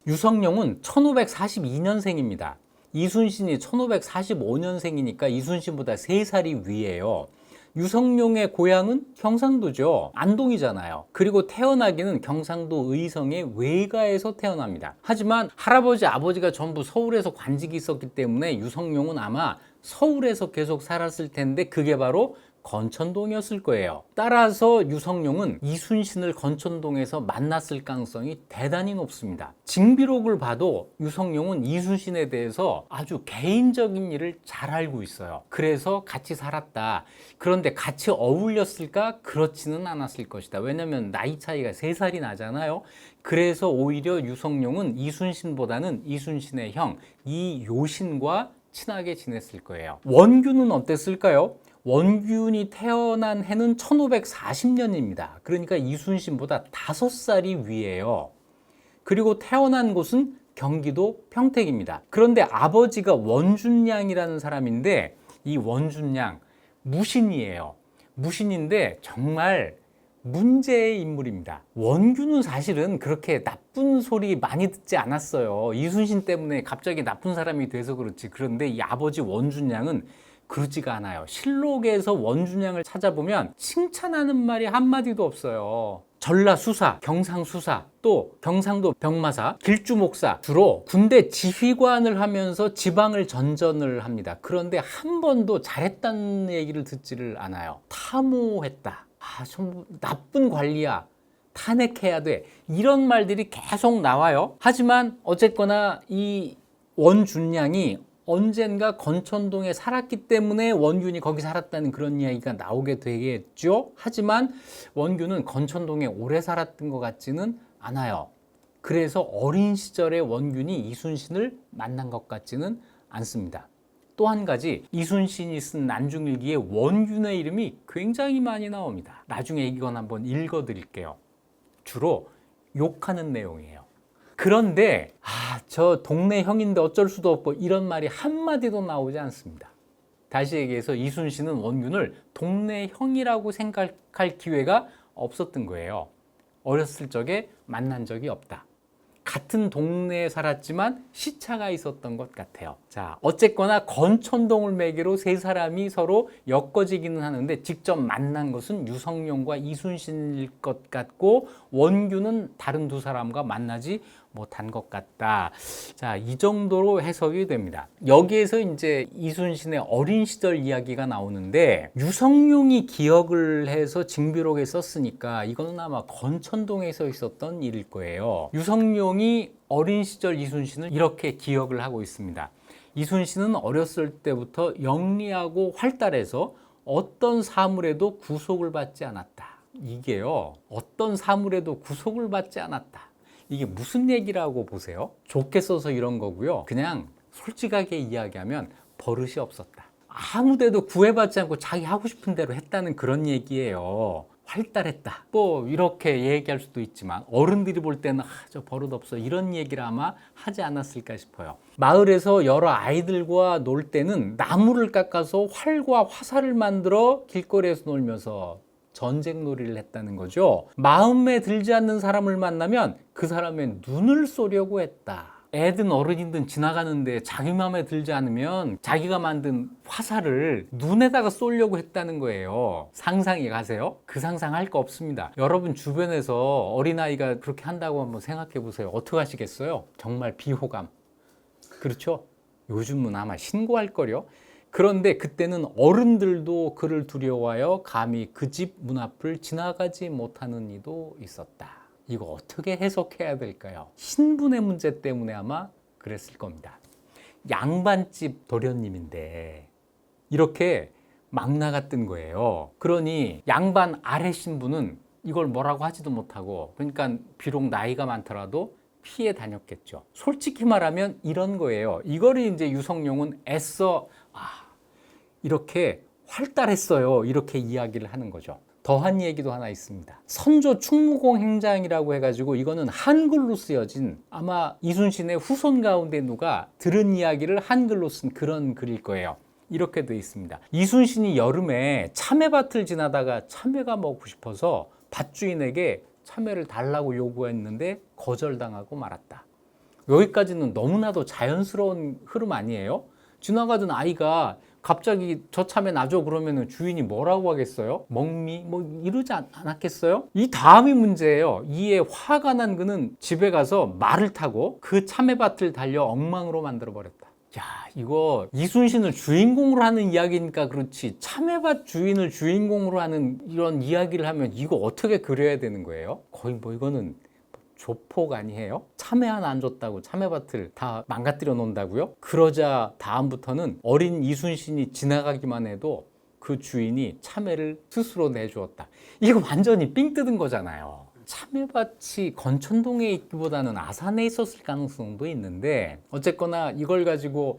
유성룡은 1542년생입니다. 이순신이 1545년생이니까 이순신보다 3살이 위에요. 유성룡의 고향은 경상도죠. 안동이잖아요. 그리고 태어나기는 경상도 의성의 외가에서 태어납니다. 하지만 할아버지, 아버지가 전부 서울에서 관직이 있었기 때문에 유성룡은 아마 서울에서 계속 살았을 텐데 그게 바로 건천동이었을 거예요. 따라서 유성룡은 이순신을 건천동에서 만났을 가능성이 대단히 높습니다. 징비록을 봐도 유성룡은 이순신에 대해서 아주 개인적인 일을 잘 알고 있어요. 그래서 같이 살았다. 그런데 같이 어울렸을까? 그렇지는 않았을 것이다. 왜냐면 나이 차이가 3살이 나잖아요. 그래서 오히려 유성룡은 이순신보다는 이순신의 형 이요신과 친하게 지냈을 거예요. 원균은 어땠을까요? 원균이 태어난 해는 1540년입니다. 그러니까 이순신보다 5살이 위에요. 그리고 태어난 곳은 경기도 평택입니다. 그런데 아버지가 원준양이라는 사람인데 이 원준양 무신이에요. 무신인데 정말 문제의 인물입니다. 원균은 사실은 그렇게 나쁜 소리 많이 듣지 않았어요. 이순신 때문에 갑자기 나쁜 사람이 돼서 그렇지. 그런데 이 아버지 원준양은 그러지가 않아요. 실록에서 원준양을 찾아보면 칭찬하는 말이 한마디도 없어요. 전라수사, 경상수사, 또 경상도 병마사, 길주목사 주로 군대 지휘관을 하면서 지방을 전전을 합니다. 그런데 한 번도 잘했다는 얘기를 듣지를 않아요. 탐호했다. 좀 나쁜 관리야. 탄핵해야 돼. 이런 말들이 계속 나와요. 하지만 어쨌거나 이 원준양이 언젠가 건천동에 살았기 때문에 원균이 거기 살았다는 그런 이야기가 나오게 되겠죠. 하지만 원균은 건천동에 오래 살았던 것 같지는 않아요. 그래서 어린 시절에 원균이 이순신을 만난 것 같지는 않습니다. 또 한 가지, 이순신이 쓴 난중일기에 원균의 이름이 굉장히 많이 나옵니다. 나중에 이건 한번 읽어드릴게요. 주로 욕하는 내용이에요. 그런데 저 동네 형인데 어쩔 수도 없고 이런 말이 한마디도 나오지 않습니다. 다시 얘기해서 이순신은 원균을 동네 형이라고 생각할 기회가 없었던 거예요. 어렸을 적에 만난 적이 없다. 같은 동네에 살았지만 시차가 있었던 것 같아요. 자, 어쨌거나 건천동을 매개로 3사람이 서로 엮어지기는 하는데 직접 만난 것은 유성룡과 이순신일 것 같고 원균은 다른 2사람과 만나지 못한 것 같다. 자, 이 정도로 해석이 됩니다. 여기에서 이제 이순신의 어린 시절 이야기가 나오는데 유성룡이 기억을 해서 징비록에 썼으니까 이거는 아마 건천동에서 있었던 일일 거예요. 유성룡이 어린 시절 이순신을 이렇게 기억을 하고 있습니다. 이순신은 어렸을 때부터 영리하고 활달해서 어떤 사물에도 구속을 받지 않았다. 이게요, 어떤 사물에도 구속을 받지 않았다. 이게 무슨 얘기라고 보세요? 좋게 써서 이런 거고요. 그냥 솔직하게 이야기하면 버릇이 없었다. 아무데도 구애받지 않고 자기 하고 싶은 대로 했다는 그런 얘기예요. 활달했다. 또 이렇게 얘기할 수도 있지만 어른들이 볼 때는 저 버릇 없어 이런 얘기를 아마 하지 않았을까 싶어요. 마을에서 여러 아이들과 놀 때는 나무를 깎아서 활과 화살을 만들어 길거리에서 놀면서 전쟁 놀이를 했다는 거죠. 마음에 들지 않는 사람을 만나면 그 사람의 눈을 쏘려고 했다. 애든 어른이든 지나가는데 자기 마음에 들지 않으면 자기가 만든 화살을 눈에다가 쏘려고 했다는 거예요. 상상이 가세요? 그 상상할 거 없습니다. 여러분 주변에서 어린아이가 그렇게 한다고 한번 생각해 보세요. 어떻게 하시겠어요? 정말 비호감. 그렇죠? 요즘은 아마 신고할 거요. 그런데 그때는 어른들도 그를 두려워하여 감히 그 집 문 앞을 지나가지 못하는 이도 있었다. 이거 어떻게 해석해야 될까요? 신분의 문제 때문에 아마 그랬을 겁니다. 양반집 도련님인데 이렇게 막 나갔던 거예요. 그러니 양반 아래 신분은 이걸 뭐라고 하지도 못하고, 그러니까 비록 나이가 많더라도 피해 다녔겠죠. 솔직히 말하면 이런 거예요. 이거를 이제 유성룡은 애써 이렇게 활달했어요. 이렇게 이야기를 하는 거죠. 더한 얘기도 하나 있습니다. 선조 충무공 행장이라고 해가지고 이거는 한글로 쓰여진, 아마 이순신의 후손 가운데 누가 들은 이야기를 한글로 쓴 그런 글일 거예요. 이렇게 돼 있습니다. 이순신이 여름에 참외밭을 지나다가 참외가 먹고 싶어서 밭주인에게 참외를 달라고 요구했는데 거절당하고 말았다. 여기까지는 너무나도 자연스러운 흐름 아니에요? 지나가던 아이가 갑자기 저 참외 놔줘 그러면 주인이 뭐라고 하겠어요? 먹미? 뭐 이러지 않았겠어요? 이 다음이 문제예요. 이에 화가 난 그는 집에 가서 말을 타고 그 참외밭을 달려 엉망으로 만들어 버렸다. 야, 이거 이순신을 주인공으로 하는 이야기니까 그렇지, 참외밭 주인을 주인공으로 하는 이런 이야기를 하면 이거 어떻게 그려야 되는 거예요? 거의 뭐 이거는 조폭 아니에요? 참외 하나 안 줬다고 참외밭을 다 망가뜨려 놓는다고요? 그러자 다음부터는 어린 이순신이 지나가기만 해도 그 주인이 참외를 스스로 내주었다. 이거 완전히 삥 뜯은 거잖아요. 참외밭이 건천동에 있기보다는 아산에 있었을 가능성도 있는데, 어쨌거나 이걸 가지고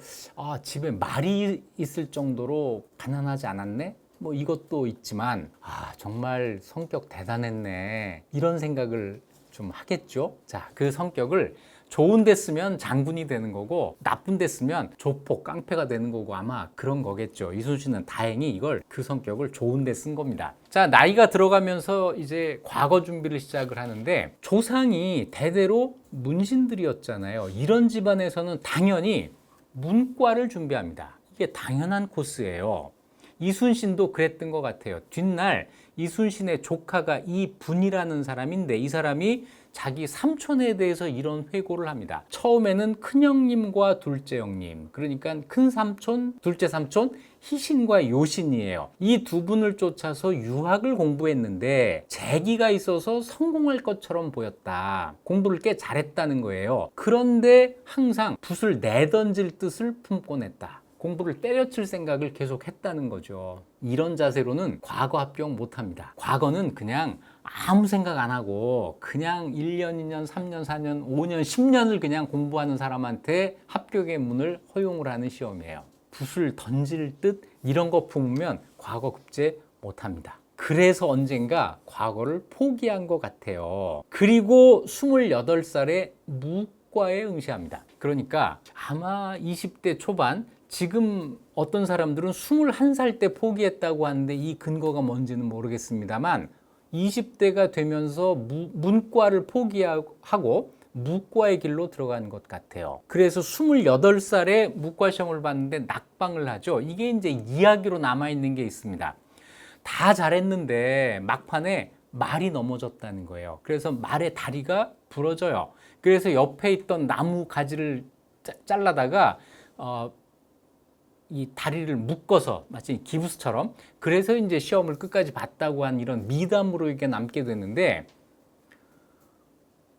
집에 말이 있을 정도로 가난하지 않았네? 뭐 이것도 있지만 정말 성격 대단했네, 이런 생각을 좀 하겠죠. 자, 그 성격을 좋은 데 쓰면 장군이 되는 거고 나쁜 데 쓰면 조폭, 깡패가 되는 거고 아마 그런 거겠죠. 이순신은 다행히 이걸 그 성격을 좋은 데 쓴 겁니다. 자, 나이가 들어가면서 이제 과거 준비를 시작을 하는데, 조상이 대대로 문신들이었잖아요. 이런 집안에서는 당연히 문과를 준비합니다. 이게 당연한 코스예요. 이순신도 그랬던 것 같아요. 뒷날 이순신의 조카가 이분이라는 사람인데, 이 사람이 자기 삼촌에 대해서 이런 회고를 합니다. 처음에는 큰형님과 둘째형님, 그러니까 큰 삼촌, 둘째 삼촌 희신과 요신이에요. 이 두 분을 쫓아서 유학을 공부했는데 재기가 있어서 성공할 것처럼 보였다. 공부를 꽤 잘했다는 거예요. 그런데 항상 붓을 내던질 뜻을 품곤 했다. 공부를 때려칠 생각을 계속 했다는 거죠. 이런 자세로는 과거 합격 못합니다. 과거는 그냥 아무 생각 안 하고 그냥 1년, 2년, 3년, 4년, 5년, 10년을 그냥 공부하는 사람한테 합격의 문을 허용을 하는 시험이에요. 붓을 던질 듯 이런 거 품으면 과거 급제 못합니다. 그래서 언젠가 과거를 포기한 것 같아요. 그리고 28살에 무과에 응시합니다. 그러니까 아마 20대 초반, 지금 어떤 사람들은 21살 때 포기했다고 하는데 이 근거가 뭔지는 모르겠습니다만 20대가 되면서 문과를 포기하고 무과의 길로 들어간 것 같아요. 그래서 28살에 무과 시험을 봤는데 낙방을 하죠. 이게 이제 이야기로 남아있는 게 있습니다. 다 잘했는데 막판에 말이 넘어졌다는 거예요. 그래서 말의 다리가 부러져요. 그래서 옆에 있던 나무 가지를 잘라다가 이 다리를 묶어서 마치 기부스처럼, 그래서 이제 시험을 끝까지 봤다고 한 이런 미담으로 이게 남게 되는데,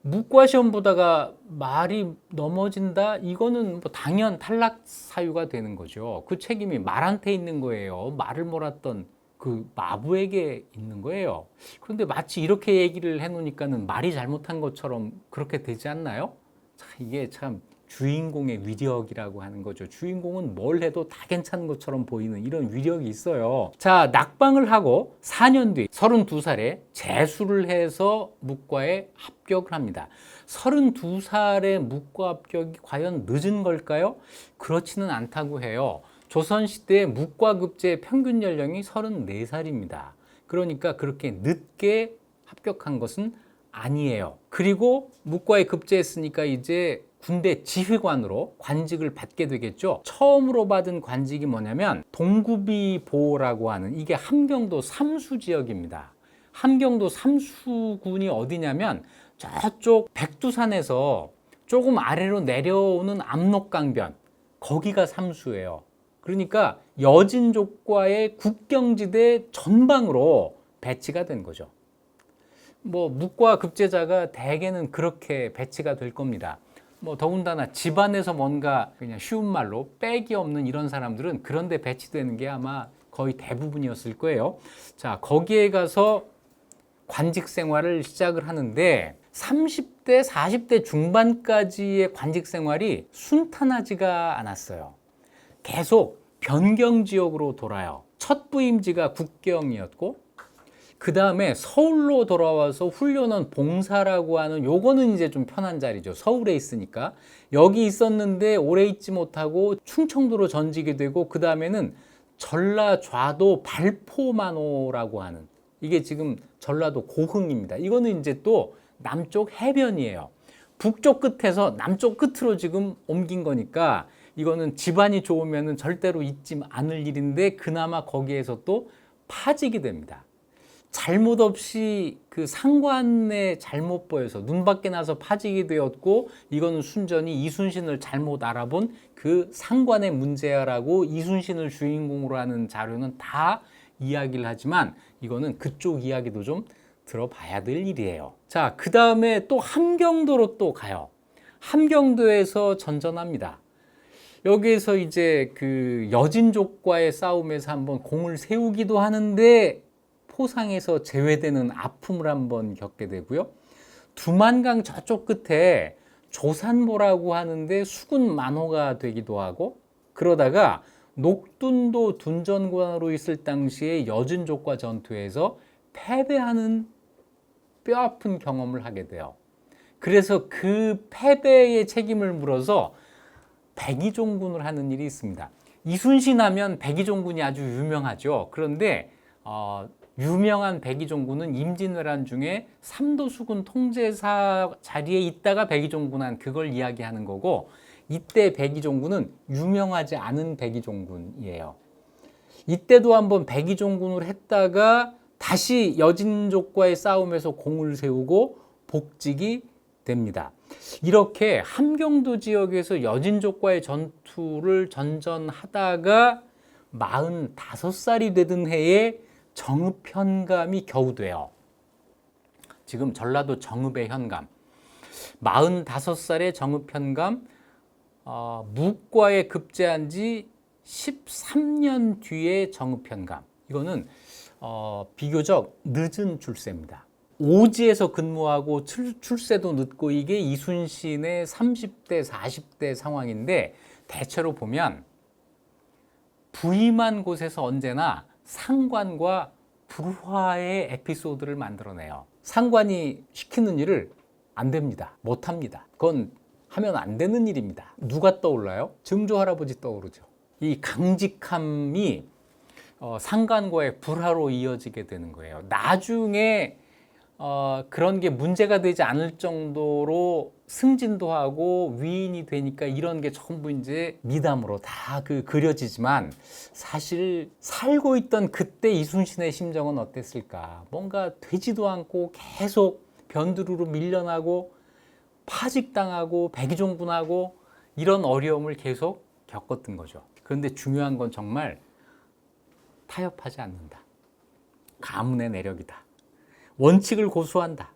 무과 시험 보다가 말이 넘어진다? 이거는 뭐 당연 탈락 사유가 되는 거죠. 그 책임이 말한테 있는 거예요. 말을 몰았던 그 마부에게 있는 거예요. 그런데 마치 이렇게 얘기를 해놓으니까는 말이 잘못한 것처럼 그렇게 되지 않나요? 자, 이게 참 주인공의 위력이라고 하는 거죠. 주인공은 뭘 해도 다 괜찮은 것처럼 보이는 이런 위력이 있어요. 자, 낙방을 하고 4년 뒤 32살에 재수를 해서 무과에 합격을 합니다. 32살에 무과 합격이 과연 늦은 걸까요? 그렇지는 않다고 해요. 조선시대 무과급제 평균 연령이 34살입니다. 그러니까 그렇게 늦게 합격한 것은 아니에요. 그리고 무과에 급제했으니까 이제 군대 지휘관으로 관직을 받게 되겠죠. 처음으로 받은 관직이 뭐냐면 동구비 보라고 하는, 이게 함경도 삼수 지역입니다. 함경도 삼수군이 어디냐면 저쪽 백두산에서 조금 아래로 내려오는 압록강변, 거기가 삼수예요. 그러니까 여진족과의 국경지대 전방으로 배치가 된 거죠. 뭐 무과 급제자가 대개는 그렇게 배치가 될 겁니다. 뭐 더군다나 집안에서 뭔가 그냥 쉬운 말로 빽이 없는 이런 사람들은 그런 데 배치되는 게 아마 거의 대부분이었을 거예요. 자, 거기에 가서 관직 생활을 시작을 하는데 30대, 40대 중반까지의 관직 생활이 순탄하지가 않았어요. 계속 변경 지역으로 돌아요. 첫 부임지가 국경이었고, 그 다음에 서울로 돌아와서 훈련원 봉사라고 하는, 요거는 이제 좀 편한 자리죠. 서울에 있으니까. 여기 있었는데 오래 있지 못하고 충청도로 전지게 되고, 그 다음에는 전라좌도 발포만호라고 하는, 이게 지금 전라도 고흥입니다. 이거는 이제 또 남쪽 해변이에요. 북쪽 끝에서 남쪽 끝으로 지금 옮긴 거니까 이거는 집안이 좋으면 절대로 잊지 않을 일인데 그나마 거기에서 또 파직이 됩니다. 잘못 없이 그 상관에 잘못 보여서 눈 밖에 나서 파직이 되었고 이거는 순전히 이순신을 잘못 알아본 그 상관의 문제야라고 이순신을 주인공으로 하는 자료는 다 이야기를 하지만 이거는 그쪽 이야기도 좀 들어봐야 될 일이에요. 자, 그 다음에 또 함경도로 또 가요. 함경도에서 전전합니다. 여기에서 이제 그 여진족과의 싸움에서 한번 공을 세우기도 하는데 포상에서 제외되는 아픔을 한번 겪게 되고요. 두만강 저쪽 끝에 조산보라고 하는데 수군 만호가 되기도 하고 그러다가 녹둔도 둔전관으로 있을 당시에 여진족과 전투에서 패배하는 뼈아픈 경험을 하게 돼요. 그래서 그 패배의 책임을 물어서 백의종군을 하는 일이 있습니다. 이순신 하면 백의종군이 아주 유명하죠. 그런데 유명한 백의종군은 임진왜란 중에 삼도수군 통제사 자리에 있다가 백의종군한 그걸 이야기하는 거고 이때 백의종군은 유명하지 않은 백의종군이에요. 이때도 한번 백의종군을 했다가 다시 여진족과의 싸움에서 공을 세우고 복직이 됩니다. 이렇게 함경도 지역에서 여진족과의 전투를 전전하다가 45살이 되던 해에 정읍현감이 겨우 돼요. 지금 전라도 정읍의 현감. 45살의 정읍현감, 무과에 급제한 지 13년 뒤에 정읍현감. 이거는 비교적 늦은 출세입니다. 오지에서 근무하고 출세도 늦고 이게 이순신의 30대, 40대 상황인데 대체로 보면 부임한 곳에서 언제나 상관과 불화의 에피소드를 만들어내요. 상관이 시키는 일을 안 됩니다. 못 합니다. 그건 하면 안 되는 일입니다. 누가 떠올라요? 증조 할아버지 떠오르죠. 이 강직함이 상관과의 불화로 이어지게 되는 거예요. 나중에 그런 게 문제가 되지 않을 정도로 승진도 하고 위인이 되니까 이런 게 전부 이제 미담으로 다 그려지지만 사실 살고 있던 그때 이순신의 심정은 어땠을까? 뭔가 되지도 않고 계속 변두리로 밀려나고 파직당하고 백의종군하고 이런 어려움을 계속 겪었던 거죠. 그런데 중요한 건 정말 타협하지 않는다. 가문의 내력이다. 원칙을 고수한다.